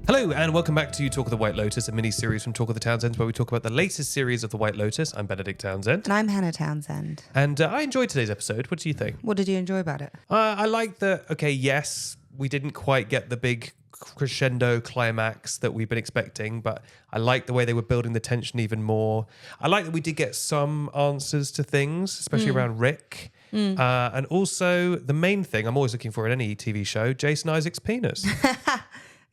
Hello and welcome back to Talk of the White Lotus, a mini-series from Talk of the Townsends where we talk about the latest series of the White Lotus. I'm Benedict Townsend. And I'm Hannah Townsend. And I enjoyed today's episode. What do you think? What did you enjoy about it? I like that, okay, yes, we didn't quite get the big crescendo climax that we've been expecting, but I like the way they were building the tension even more. I like that we did get some answers to things, especially around Rick. And also, the main thing I'm always looking for in any TV show, Jason Isaac's penis.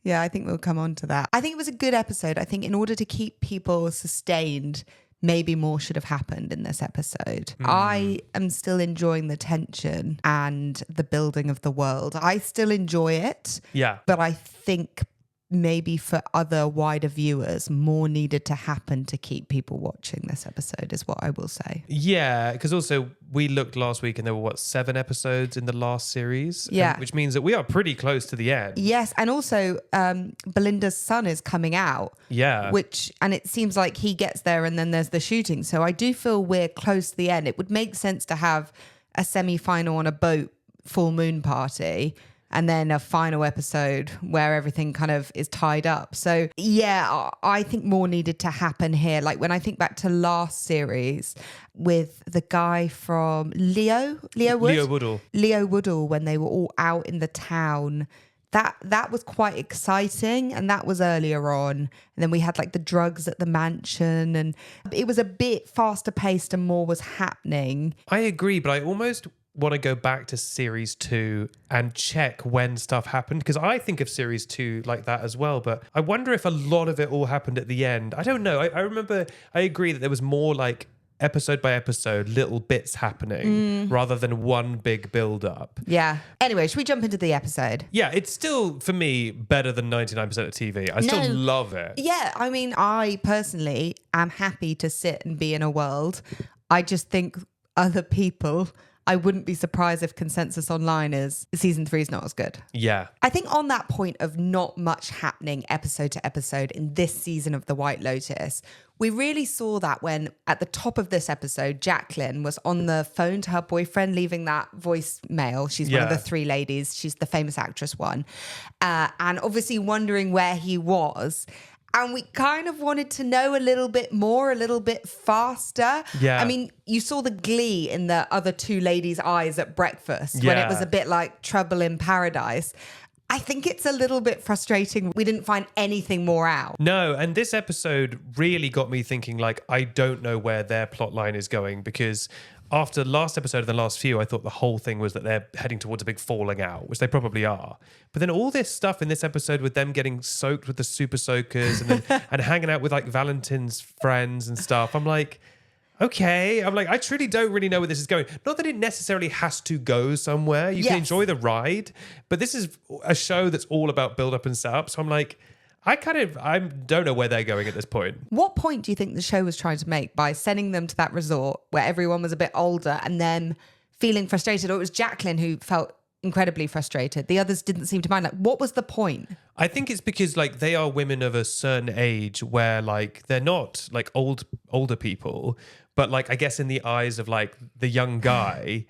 Yeah, I think we'll come on to that. I think it was a good episode. I think in order to keep people sustained, maybe more should have happened in this episode. I am still enjoying the tension and the building of the world. I still enjoy it. Yeah. But I think maybe for other wider viewers, more needed to happen to keep people watching this episode is what I will say. Yeah, because also we looked last week and there were, 7 episodes in the last series? Yeah. Which means that we are pretty close to the end. Yes, and also Belinda's son is coming out. Yeah. And it seems like he gets there and then there's the shooting. So I do feel we're close to the end. It would make sense to have a semi-final on a boat full moon party and then a final episode where everything kind of is tied up. So yeah, I think more needed to happen here. Like when I think back to last series with the guy from Leo Woodall, when they were all out in the town, that was quite exciting, and that was earlier on. And then we had like the drugs at the mansion, and it was a bit faster paced and more was happening. I agree, but I almost want to go back to series 2 and check when stuff happened, because I think of series 2 like that as well, but I wonder if a lot of it all happened at the end. I don't know. I remember, I agree that there was more like episode by episode little bits happening rather than one big build up. Yeah. Anyway, should we jump into the episode? Yeah, it's still for me better than 99% of TV. I still love it. Yeah, I mean, I personally am happy to sit and be in a world. I just think other people, I wouldn't be surprised if consensus online is season 3 is not as good. Yeah. I think on that point of not much happening episode to episode in this season of The White Lotus, we really saw that when at the top of this episode, Jacqueline was on the phone to her boyfriend, leaving that voicemail. She's one of the 3 ladies. She's the famous actress one. And obviously wondering where he was. And we kind of wanted to know a little bit more, a little bit faster. Yeah. I mean, you saw the glee in the other 2 ladies' eyes at breakfast when it was a bit like Trouble in Paradise. I think it's a little bit frustrating. We didn't find anything more out. No, and this episode really got me thinking, like, I don't know where their plot line is going, because after the last episode of the last few, I thought the whole thing was that they're heading towards a big falling out, which they probably are. But then all this stuff in this episode with them getting soaked with the super soakers and then and hanging out with like Valentin's friends and stuff, I'm like, okay. I'm like, I truly don't really know where this is going. Not that it necessarily has to go somewhere. You can enjoy the ride, but this is a show that's all about build up and set up. So I'm like, I don't know where they're going at this point. What point do you think the show was trying to make by sending them to that resort where everyone was a bit older and then feeling frustrated? Or it was Jacqueline who felt incredibly frustrated. The others didn't seem to mind. Like, what was the point? I think it's because like they are women of a certain age where like they're not like older people, but like I guess in the eyes of like the young guy,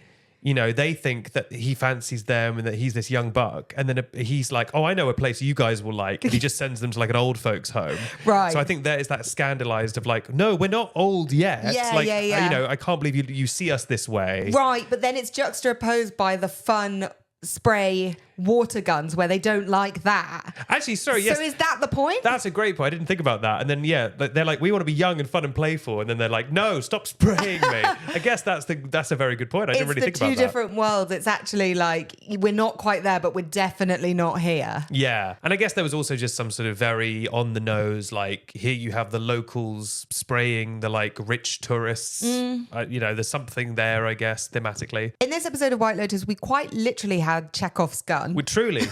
you know, they think that he fancies them and that he's this young buck. And then he's like, oh, I know a place you guys will like. And he just sends them to like an old folks home. Right. So I think there is that scandalized of like, no, we're not old yet. Yeah, like, yeah. You know, I can't believe you see us this way. Right. But then it's juxtaposed by the fun spray water guns where they don't like that. Actually, sorry, yes. So is that the point? That's a great point. I didn't think about that. And then, they're like, we want to be young and fun and playful. And then they're like, no, stop spraying me. I guess that's a very good point. I didn't really think about that. It's the 2 different worlds. It's actually like, we're not quite there, but we're definitely not here. Yeah. And I guess there was also just some sort of very on the nose, like here you have the locals spraying the like rich tourists. You know, there's something there, I guess, thematically. In this episode of White Lotus, we quite literally had Chekhov's gun. We truly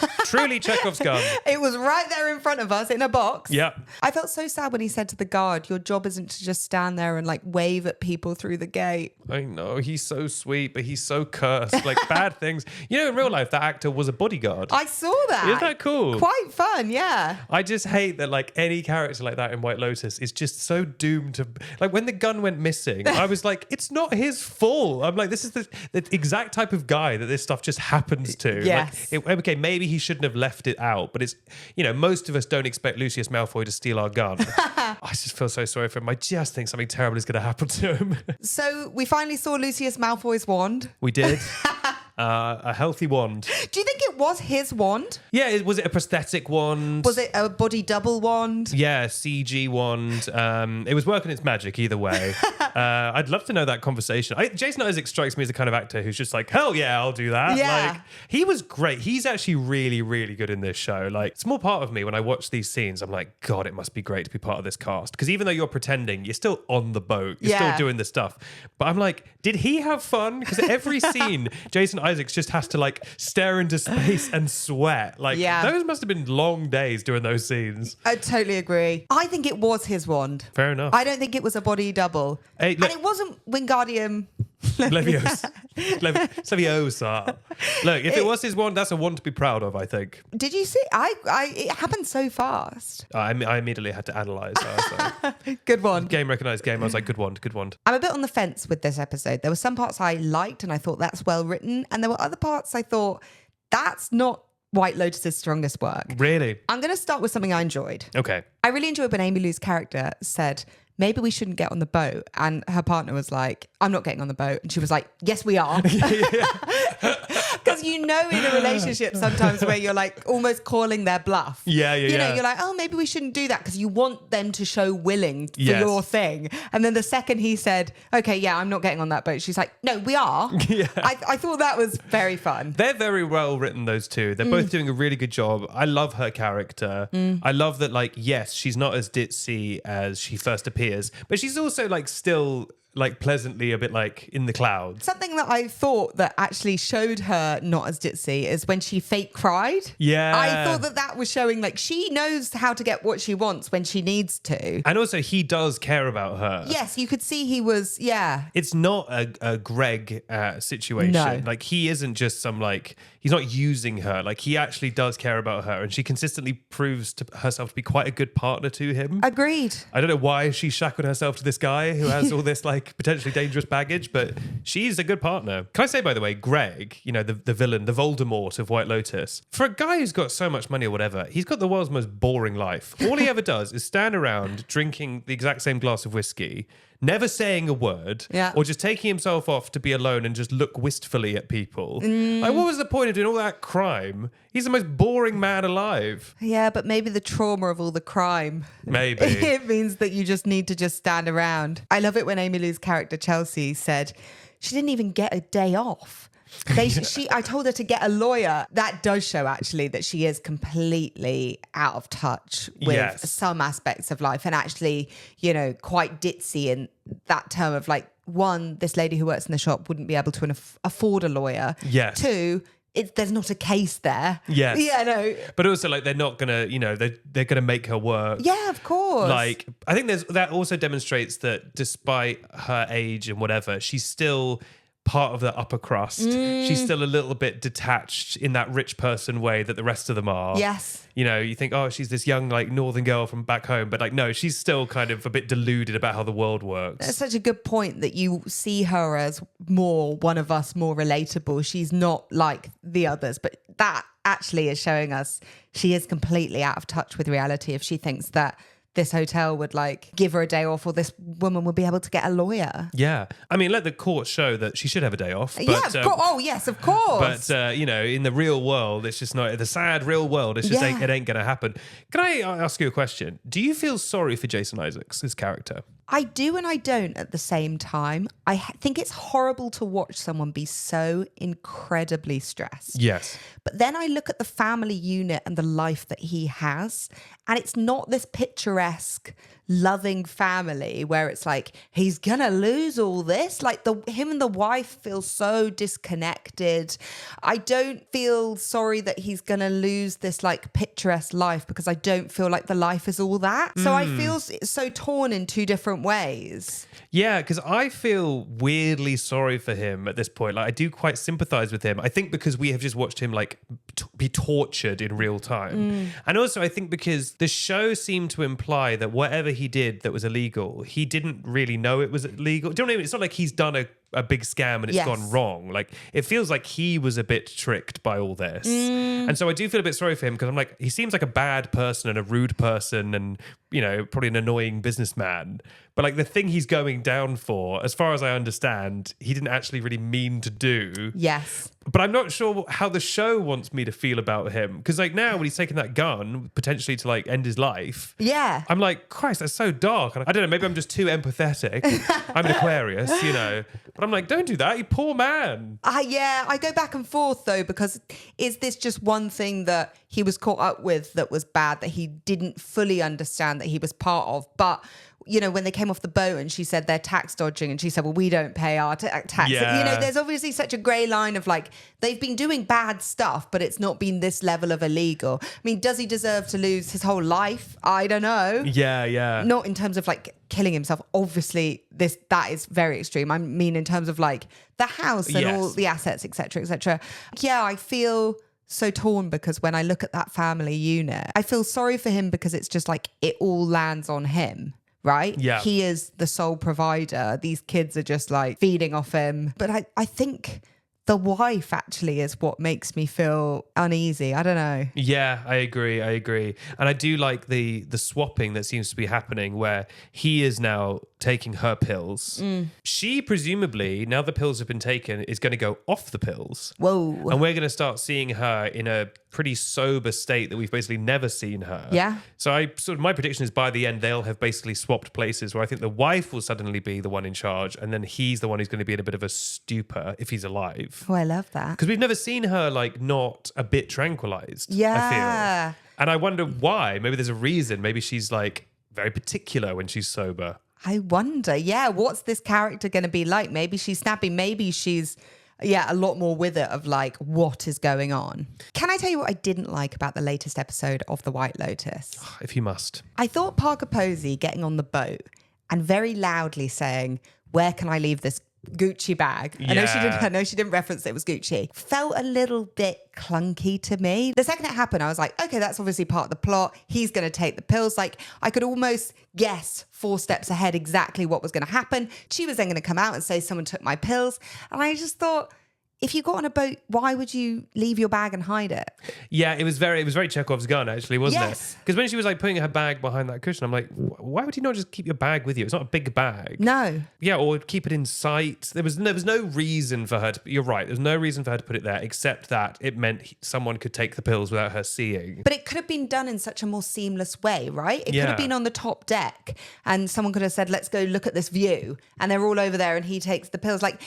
Chekhov's gun. It was right there in front of us in a box. Yeah. I felt so sad when he said to the guard, your job isn't to just stand there and like wave at people through the gate. I know, he's so sweet, but he's so cursed. Like bad things. You know, in real life, that actor was a bodyguard. I saw that. Isn't that cool? Quite fun, yeah. I just hate that like any character like that in White Lotus is just so doomed to... Like when the gun went missing, I was like, it's not his fault. I'm like, this is the exact type of guy that this stuff just happens Lotus too. Yes. Okay, maybe he shouldn't have left it out, but it's, most of us don't expect Lucius Malfoy to steal our gun. I just feel so sorry for him. I just think something terrible is going to happen to him. So we finally saw Lucius Malfoy's wand. We did. A healthy wand. Do you think it was his wand? Yeah, was it a prosthetic wand? Was it a body double wand? Yeah, CG wand. It was working its magic either way. I'd love to know that conversation. Jason Isaacs strikes me as the kind of actor who's just like, hell yeah, I'll do that. Yeah. Like, he was great. He's actually really, really good in this show. Like, small part of me when I watch these scenes, I'm like, God, it must be great to be part of this cast. Because even though you're pretending, you're still on the boat. You're still doing the stuff. But I'm like, did he have fun? Because every scene, Jason Isaacs just has to like stare into space and sweat. Like, those must have been long days doing those scenes. I totally agree. I think it was his wand. Fair enough. I don't think it was a body double. Hey, and it wasn't Wingardium Leviosa. Look, if it was his wand, that's a wand to be proud of, I think. Did you see? It happened so fast. I immediately had to analyse. Good one. Game recognised game. I was like, good wand, good wand. I'm a bit on the fence with this episode. There were some parts I liked and I thought that's well written. And there were other parts I thought that's not White Lotus's strongest work. Really? I'm going to start with something I enjoyed. Okay. I really enjoyed when Amy Lou's character said, maybe we shouldn't get on the boat. And her partner was like, I'm not getting on the boat. And she was like, yes, we are. Because in a relationship sometimes where you're like almost calling their bluff. Yeah. You're like, oh, maybe we shouldn't do that because you want them to show willing for your thing. And then the second he said, okay, yeah, I'm not getting on that boat, she's like, no, we are. Yeah. I thought that was very fun. They're very well written, those two. They're both doing a really good job. I love her character. I love that, like, yes, she's not as ditzy as she first appears, but she's also like still like pleasantly a bit like in the clouds. Something that I thought that actually showed her not as ditzy is when she fake cried. Yeah. I thought that was showing like she knows how to get what she wants when she needs to. And also he does care about her. Yes, you could see he was, It's not a Greg situation. No. Like he isn't just some like, he's not using her. Like he actually does care about her and she consistently proves to herself to be quite a good partner to him. Agreed. I don't know why she's shackled herself to this guy who has all this like potentially dangerous baggage, but she's a good partner. Can I say, by the way, Greg, the villain, the Voldemort of White Lotus, for a guy who's got so much money or whatever, he's got the world's most boring life. All he ever does is stand around drinking the exact same glass of whiskey, never saying a word, or just taking himself off to be alone and just look wistfully at people. Like, what was the point of doing all that crime? He's the most boring man alive. Yeah, but maybe the trauma of all the crime. Maybe. It means that you just need to just stand around. I love it when Amy Lou's character, Chelsea, said she didn't even get a day off. I told her to get a lawyer. That does show actually that she is completely out of touch with some aspects of life and actually, quite ditzy in that term of like, one, this lady who works in the shop wouldn't be able to afford a lawyer. Yes. Two, there's not a case there. Yes. Yeah, no. But also, like, they're not gonna, they're gonna make her work. Yeah, of course. Like, I think that also demonstrates that despite her age and whatever, she's still part of the upper crust. She's still a little bit detached in that rich person way that the rest of them are. Yes. You think, oh, she's this young, like, northern girl from back home. But, like, no, she's still kind of a bit deluded about how the world works. That's such a good point that you see her as more one of us, more relatable. She's not like the others. But that actually is showing us she is completely out of touch with reality if she thinks that this hotel would like give her a day off or this woman would be able to get a lawyer. Yeah. I mean, let the court show that she should have a day off. But, yeah, of course. Oh, yes, of course. But, in the real world, it's just not, the sad real world, it's just it ain't going to happen. Can I ask you a question? Do you feel sorry for Jason Isaacs, his character? I do and I don't at the same time. I think it's horrible to watch someone be so incredibly stressed. Yes. But then I look at the family unit and the life that he has, and it's not this picturesque, loving family where it's like, he's gonna lose all this. Like him and the wife feel so disconnected. I don't feel sorry that he's gonna lose this like picturesque life because I don't feel like the life is all that. So I feel so torn in two different ways. Yeah, because I feel weirdly sorry for him at this point. Like, I do quite sympathize with him. I think because we have just watched him like be tortured in real time. And also I think because the show seemed to imply that whatever he did that was illegal, he didn't really know it was illegal. Do you know what I mean? It's not like he's done a a big scam and it's Yes. gone wrong. Like, it feels like he was a bit tricked by all this. And so I do feel a bit sorry for him because I'm like, he seems like a bad person and a rude person and, probably an annoying businessman. But like the thing he's going down for, as far as I understand, he didn't actually really mean to do. Yes. But I'm not sure how the show wants me to feel about him. Because like now when he's taking that gun, potentially to like end his life. Yeah. I'm like, Christ, that's so dark. And I don't know, maybe I'm just too empathetic. I'm an Aquarius, But I'm like, don't do that, you poor man. I go back and forth though, because is this just one thing that he was caught up with that was bad, that he didn't fully understand that he was part of? But when they came off the boat and she said they're tax dodging and she said, well, we don't pay our tax. Yeah. There's obviously such a grey line of like, they've been doing bad stuff, but it's not been this level of illegal. I mean, does he deserve to lose his whole life? I don't know. Yeah. Not in terms of like killing himself. Obviously, that is very extreme. I mean, in terms of like the house and all the assets, etc., etc. Yeah, I feel so torn because when I look at that family unit, I feel sorry for him because it's just like it all lands on him. Right? Yeah. He is the sole provider. These kids are just like feeding off him. But I think the wife actually is what makes me feel uneasy. I don't know. Yeah, I agree. And I do like the swapping that seems to be happening where he is now taking her pills. She presumably, now the pills have been taken, is going to go off the pills. Whoa. And we're going to start seeing her in a pretty sober state that we've basically never seen her. Yeah. So my prediction is by the end, they'll have basically swapped places where I think the wife will suddenly be the one in charge and then he's the one who's going to be in a bit of a stupor if he's alive. Oh, I love that. Because we've never seen her like not a bit tranquilized, Yeah. I feel. And I wonder why. Maybe there's a reason. Maybe she's like very particular when she's sober. I wonder, what's this character going to be like? Maybe she's snappy. Maybe she's, a lot more with it of like, what is going on? Can I tell you what I didn't like about the latest episode of The White Lotus? If you must. I thought Parker Posey getting on the boat and very loudly saying, where can I leave this Gucci bag? I know she didn't reference that it was Gucci. Felt a little bit clunky to me. The second it happened, I was like, okay, that's obviously part of the plot. He's going to take the pills. Like, I could almost guess 4 steps ahead exactly what was going to happen. She was then going to come out and say someone took my pills. And I just thought, if you got on a boat, why would you leave your bag and hide it? Yeah, it was very Chekhov's gun, actually, wasn't Yes. it? Because when she was like putting her bag behind that cushion, I'm like, why would you not just keep your bag with you? It's not a big bag. No. Yeah, or keep it in sight. There was no reason for her to. You're right. There's no reason for her to put it there, except that it meant someone could take the pills without her seeing. But it could have been done in such a more seamless way, right? It could have been on the top deck and someone could have said, let's go look at this view. And they're all over there and he takes the pills. Like,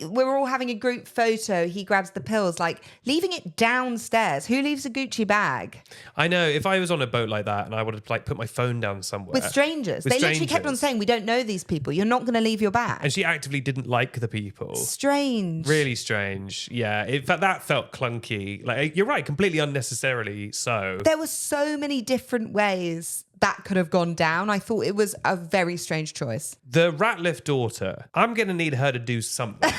we're all having a group photo. He grabs the pills, like leaving it downstairs. Who leaves a Gucci bag? I know. If I was on a boat like that and I would have like put my phone down somewhere. With strangers. They literally kept on saying, we don't know these people. You're not going to leave your bag. And she actively didn't like the people. Strange. Really strange. Yeah. In fact, that felt clunky. Like, you're right, completely unnecessarily so. There were so many different ways that could have gone down. I thought it was a very strange choice. The Ratliff daughter, I'm going to need her to do something.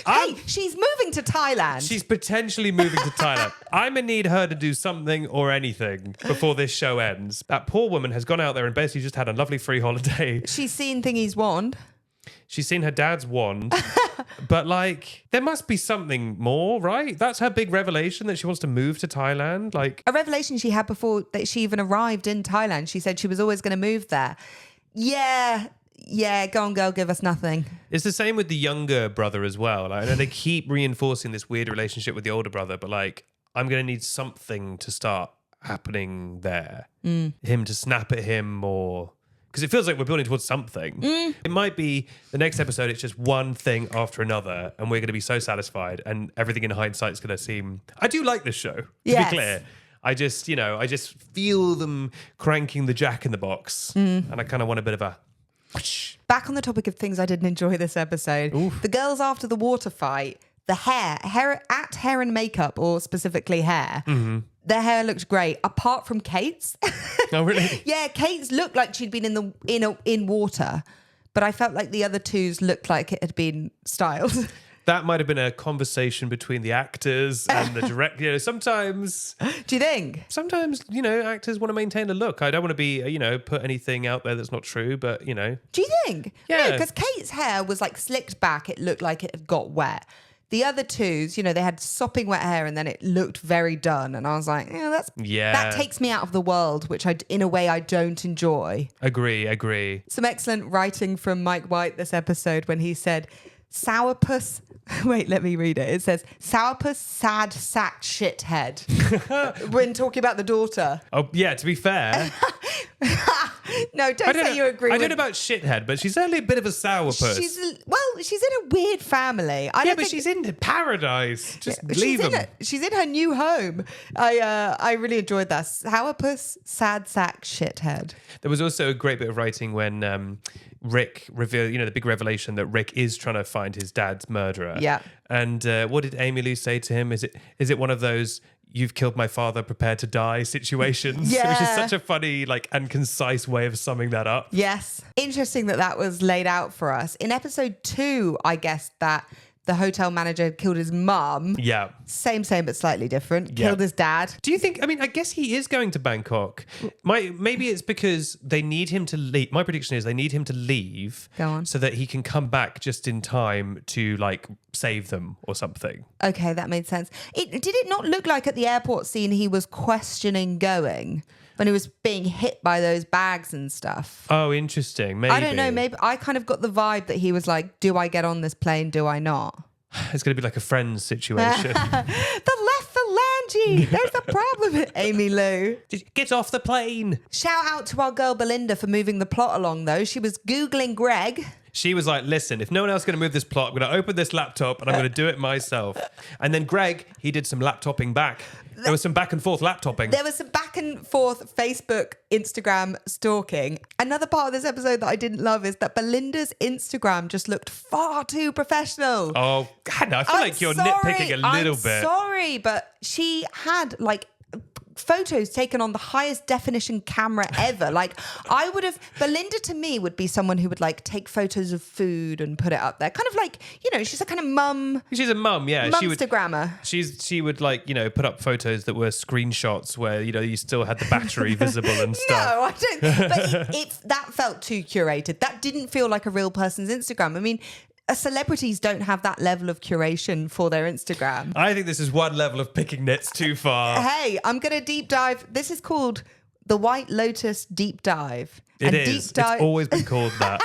Hey, she's moving to Thailand. She's potentially moving to Thailand. I'm going to need her to do something or anything before this show ends. That poor woman has gone out there and basically just had a lovely free holiday. She's seen Thingy's wand. She's seen her dad's wand. But like, there must be something more, right? That's her big revelation, that she wants to move to Thailand. Like, a revelation she had before that she even arrived in Thailand. She said she was always going to move there. Yeah, go on, girl, give us nothing. it's the same with the younger brother as well. Like, I know they keep reinforcing this weird relationship with the older brother, but like, I'm going to need something to start happening there. Him to snap at him, or because it feels like we're building towards something. It might be the next episode, it's just one thing after another, and we're going to be so satisfied, and everything in hindsight is going to seem... I do like this show, to Yes. be clear. I just feel them cranking the jack in the box, and I kind of want a bit of a... Back on the topic of things I didn't enjoy this episode. Oof. The girls after the water fight, the hair and makeup, or specifically hair, their hair looked great, apart from Kate's. Oh, really? Yeah, Kate's looked like she'd been in water, but I felt like the other two's looked like it had been styled. That might have been a conversation between the actors and the director. You know, sometimes Do you think? Actors want to maintain a look. I don't want to be, put anything out there that's not true, but, Do you think? Yeah. Because Kate's hair was like slicked back. It looked like it had got wet. The other twos, they had sopping wet hair and then it looked very done. And I was like, that takes me out of the world, which in a way I don't enjoy. Agree. Some excellent writing from Mike White this episode when he said, sourpuss. Wait, let me read it. It says, sourpuss, sad sack shithead. When talking about the daughter. Oh, yeah, to be fair. No, don't say you agree. I don't know about shithead, but she's certainly a bit of a sourpuss. She's in a weird family. She's in paradise. Just leave them. She's in her new home. I really enjoyed that. Sourpuss, sad sack, shithead. There was also a great bit of writing when Rick revealed, the big revelation that Rick is trying to find his dad's murderer. Yeah. And what did Amy Lou say to him? Is it one of those "you've killed my father, prepare to die" situations? Yeah. Which is such a funny, and concise way of summing that up. Yes. Interesting that was laid out for us. In episode 2, I guess that the hotel manager killed his mum. Yeah. Same, but slightly different. Yeah. Killed his dad. Do you think, I guess he is going to Bangkok. Maybe it's because they need him to leave. My prediction is they need him to leave. Go on. So that he can come back just in time to save them or something. Okay, that made sense. Did it not look like at the airport scene he was questioning going? When he was being hit by those bags and stuff. Oh, interesting. Maybe. I don't know. Maybe I kind of got the vibe that he was like, do I get on this plane? Do I not? It's going to be like a Friends situation. The phalange. There's a problem, Amy Lou. Get off the plane. Shout out to our girl Belinda for moving the plot along, though. She was Googling Greg. She was like, listen, if no one else is going to move this plot, I'm going to open this laptop and I'm going to do it myself. And then Greg, he did some laptopping back. There was some back and forth laptopping. There was some back and forth Facebook, Instagram stalking. Another part of this episode that I didn't love is that Belinda's Instagram just looked far too professional. Oh, Hannah, I feel like you're nitpicking a little bit. Sorry, but she had photos taken on the highest definition camera ever. Belinda to me would be someone who would take photos of food and put it up there. Kind of she's a kind of mum. She's a mum, yeah. Mumstagrammer. She would put up photos that were screenshots where, you still had the battery visible and stuff. No, I don't. But that felt too curated. That didn't feel like a real person's Instagram. I mean, celebrities don't have that level of curation for their Instagram. I think this is one level of picking nits too far. Hey, I'm going to deep dive. This is called the White Lotus Deep Dive. It is. It's always been called that.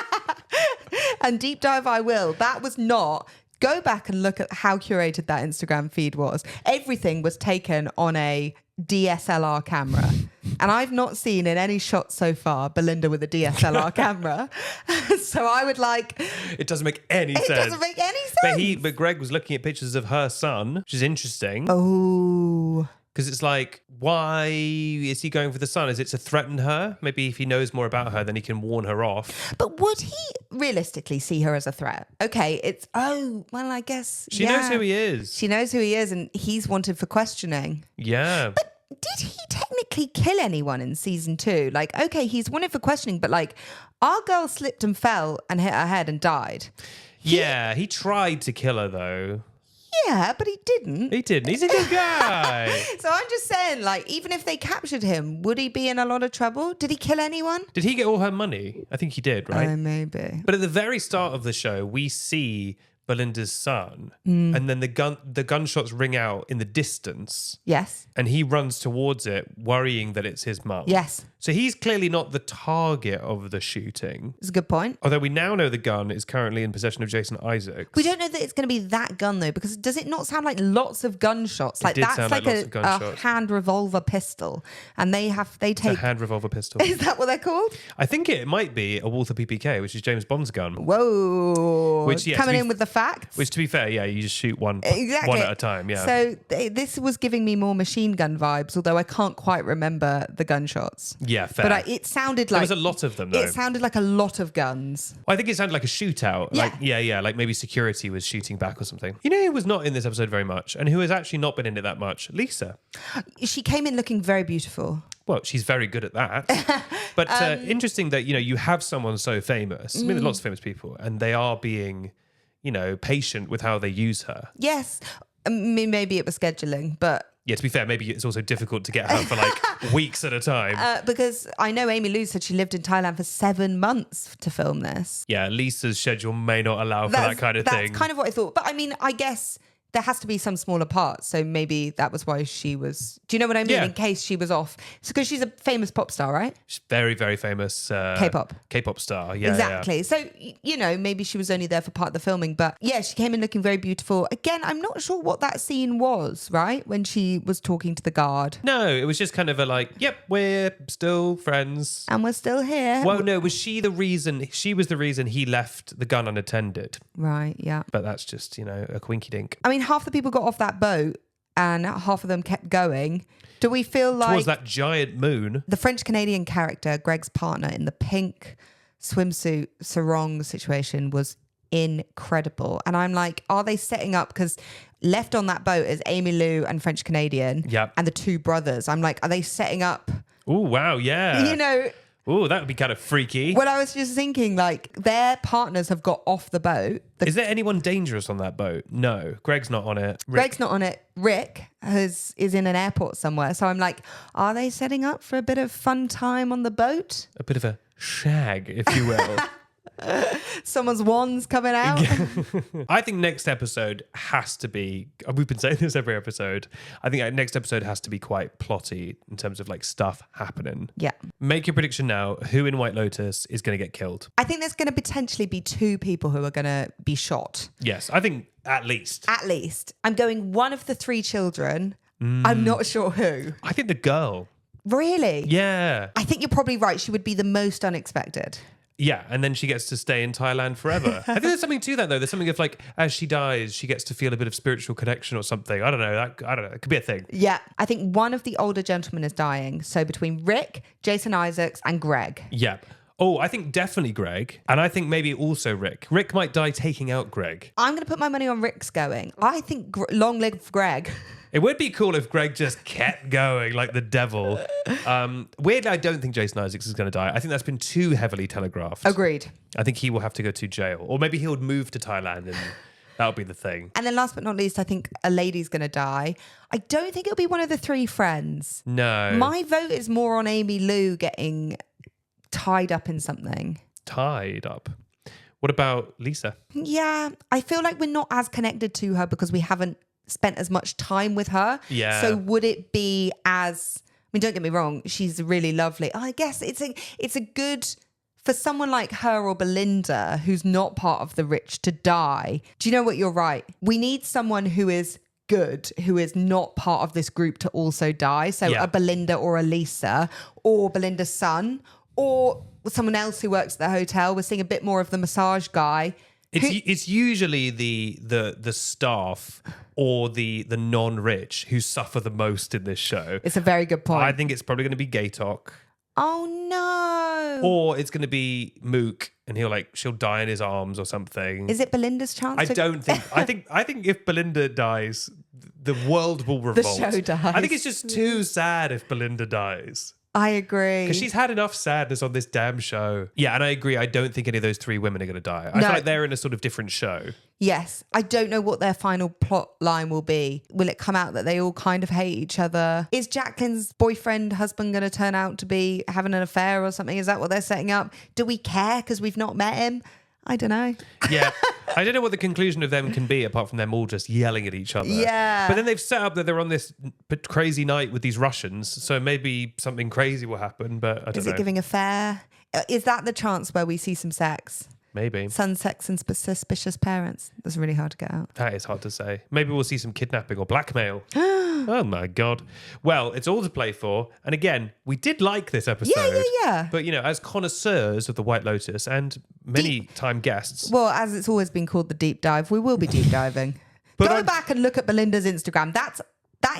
And deep dive I will. That was not... Go back and look at how curated that Instagram feed was. Everything was taken on a DSLR camera. And I've not seen in any shot so far Belinda with a DSLR camera. So I would It doesn't make any sense. It doesn't make any sense. But Greg was looking at pictures of her son, which is interesting. Oh. Because it's why is he going for the son? Is it to threaten her? Maybe if he knows more about her, then he can warn her off. But would he realistically see her as a threat? Okay, I guess... She knows who he is. She knows who he is and he's wanted for questioning. Yeah. But did he technically kill anyone in season 2? Okay, he's wanted for questioning, but our girl slipped and fell and hit her head and died. He tried to kill her though. Yeah, but he didn't. He didn't. He's a good guy. So I'm just saying, even if they captured him, would he be in a lot of trouble? Did he kill anyone? Did he get all her money? I think he did, right? Maybe. But at the very start of the show, we see Belinda's son, and then the gunshots ring out in the distance. Yes. And he runs towards it, worrying that it's his mum. Yes. So he's clearly not the target of the shooting. It's a good point. Although we now know the gun is currently in possession of Jason Isaacs. We don't know that it's going to be that gun though, because does it not sound like lots of gunshots? It did That's sound like lots of gunshots. A hand revolver pistol, and they take a hand revolver pistol. Is that what they're called? I think it might be a Walther PPK, which is James Bond's gun. Whoa! Coming in with the facts. Which, to be fair, you just shoot one at a time. Yeah. So this was giving me more machine gun vibes, although I can't quite remember the gunshots. Yeah, fair. But it sounded like... There was a lot of them, though. It sounded like a lot of guns. I think it sounded like a shootout. Yeah. Like maybe security was shooting back or something. You know who was not in this episode very much and who has actually not been in it that much? Lisa. She came in looking very beautiful. Well, she's very good at that. But interesting that, you have someone so famous. I mean, there are lots of famous people and they are being... patient with how they use her. Yes. I mean, maybe it was scheduling, but... Yeah, to be fair, maybe it's also difficult to get her for like weeks at a time. Because I know Amy Lou said she lived in Thailand for 7 months to film this. Yeah, Lisa's schedule may not allow for that kind of thing. That's kind of what I thought. But I mean, I guess there has to be some smaller parts. So maybe that was why she was... Do you know what I mean? Yeah. In case she was off. So because she's a famous pop star, right? She's very, very famous. K-pop star, yeah. Exactly. Yeah. So, maybe she was only there for part of the filming. But yeah, she came in looking very beautiful. Again, I'm not sure what that scene was, right? When she was talking to the guard. No, it was just kind of a like, yep, we're still friends. And we're still here. Well, no, was she the reason? She was the reason he left the gun unattended. Right, yeah. But that's just, a quinky dink. I mean, half the people got off that boat and half of them kept going. Do we feel like... Towards that giant moon. The French-Canadian character, Greg's partner, in the pink swimsuit sarong situation was incredible. And I'm like, are they setting up... Because left on that boat is Amy Lou and French-Canadian and the 2 brothers. I'm like, are they setting up... Oh, wow, yeah. Oh, that would be kind of freaky. Well, I was just thinking, like, their partners have got off the boat. Is there anyone dangerous on that boat? No. Greg's not on it. Greg's not on it. Rick is in an airport somewhere. So I'm like, are they setting up for a bit of fun time on the boat? A bit of a shag, if you will. Someone's wand's coming out. I think next episode has to be, we've been saying this every episode, I think next episode has to be quite plotty in terms of like stuff happening. Yeah. Make your prediction now. Who in White Lotus is going to get killed? I think there's going to potentially be 2 people who are going to be shot. Yes, I think at least. At least. I'm going one of the 3 children. I'm not sure who. I think the girl. Really? Yeah. I think you're probably right. She would be the most unexpected. Yeah, and then she gets to stay in Thailand forever. I think there's something to that, though. There's something of like, as she dies, she gets to feel a bit of spiritual connection or something. I don't know. It could be a thing. Yeah, I think one of the older gentlemen is dying. So between Rick, Jason Isaacs, and Greg. Yeah. Oh, I think definitely Greg. And I think maybe also Rick. Rick might die taking out Greg. I'm going to put my money on Rick's going. I think long live Greg. It would be cool if Greg just kept going like the devil. Weirdly, I don't think Jason Isaacs is going to die. I think that's been too heavily telegraphed. Agreed. I think he will have to go to jail. Or maybe he would move to Thailand and that'll be the thing. And then last but not least, I think a lady's going to die. I don't think it'll be one of the 3 friends. No. My vote is more on Amy Lou getting tied up in something. Tied up? What about Lisa? Yeah, I feel like we're not as connected to her because we haven't spent as much time with her. Yeah. So would it be as... I mean, don't get me wrong, she's really lovely. I guess it's a good... For someone like her or Belinda, who's not part of the rich, to die. Do you know what? You're right. We need someone who is good, who is not part of this group to also die. So a Belinda or a Lisa or Belinda's son or someone else who works at the hotel. We're seeing a bit more of the massage guy. It's usually the staff or the non-rich who suffer the most in this show. It's a very good point. I think it's probably going to be Gay Talk. Oh no! Or it's going to be Mook, and she'll die in his arms or something. Is it Belinda's chance? I don't think. I think if Belinda dies, the world will revolt. The show dies. I think it's just too sad if Belinda dies. I agree. Because she's had enough sadness on this damn show. Yeah, and I agree. I don't think any of those 3 women are going to die. I feel like they're in a sort of different show. Yes. I don't know what their final plot line will be. Will it come out that they all kind of hate each other? Is Jacqueline's boyfriend, husband going to turn out to be having an affair or something? Is that what they're setting up? Do we care because we've not met him? I don't know. Yeah. I don't know what the conclusion of them can be apart from them all just yelling at each other. Yeah. But then they've set up that they're on this crazy night with these Russians. So maybe something crazy will happen, but I don't know. Is it giving a fair? Is that the chance where we see some sex? Maybe. Son, sex and suspicious parents. That's really hard to get out. That is hard to say. Maybe we'll see some kidnapping or blackmail. Oh my God. Well, it's all to play for. And again, we did like this episode. Yeah. But, as connoisseurs of the White Lotus and many time guests. Well, as it's always been called the deep dive, we will be deep diving. Go back and look at Belinda's Instagram. That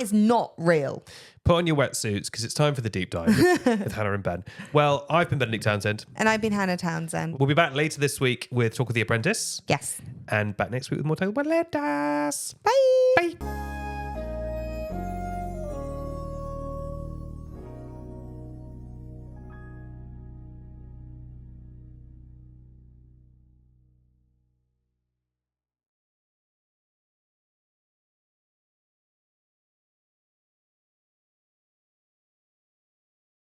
is not real. Put on your wetsuits because it's time for the deep dive with Hannah and Ben. Well, I've been Benedict Townsend. And I've been Hannah Townsend. We'll be back later this week with Talk of the Apprentice. Yes. And back next week with more Talk of White Lotus. Bye. Bye.